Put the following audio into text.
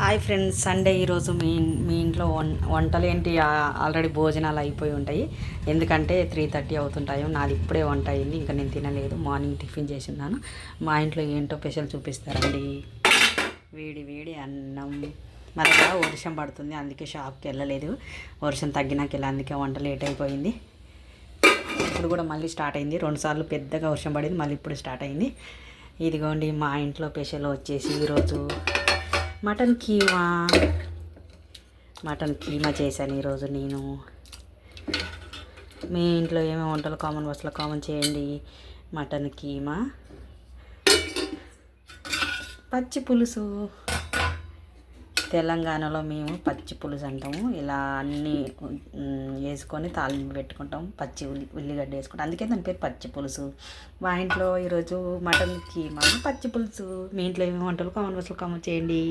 Hi friends, Sunday ఈరోజు మీ ఇంట్లో వంటలు ఏంటి? ఆల్రెడీ భోజనాలు అయిపోయి ఉంటాయి. ఎందుకంటే 3:30 అవుతుంటాయి. నాది ఇప్పుడే వంట అయింది, ఇంకా నేను తినలేదు. మార్నింగ్ టిఫిన్ చేసి ఉన్నాను. మా ఇంట్లో ఏంటో స్పెషల్ చూపిస్తారండి. వేడి వేడి అన్నం. మరలా వర్షం పడుతుంది, అందుకే షాప్కి వెళ్ళలేదు. వర్షం తగ్గినాక వెళ్ళి, అందుకే వంట లేట్ అయిపోయింది. ఇప్పుడు కూడా మళ్ళీ స్టార్ట్ అయింది. 2 సార్లు పెద్దగా వర్షం పడింది, మళ్ళీ ఇప్పుడు స్టార్ట్ అయింది. ఇదిగోండి మా ఇంట్లో స్పెషల్ వచ్చేసి ఈరోజు మటన్ కీమా చేశాను ఈరోజు నేను. మీ ఇంట్లో ఏమేమి వంటలు కామన్ బాక్స్లో కామన్ చేయండి. మటన్ కీమా, పచ్చి పులుసు. తెలంగాణలో మేము పచ్చి పులుసు అంటాము. ఇలా అన్నీ వేసుకొని తాలింపు పెట్టుకుంటాం. పచ్చి ఉల్లిగడ్డ వేసుకుంటాం, అందుకే దాని పేరు పచ్చి పులుసు. మా ఇంట్లో ఈరోజు మటన్ కీమా, పచ్చి పులుసు. మీ ఇంట్లో ఏమేమి వంటలు కామన్ బాక్స్లో కామన్ చేయండి.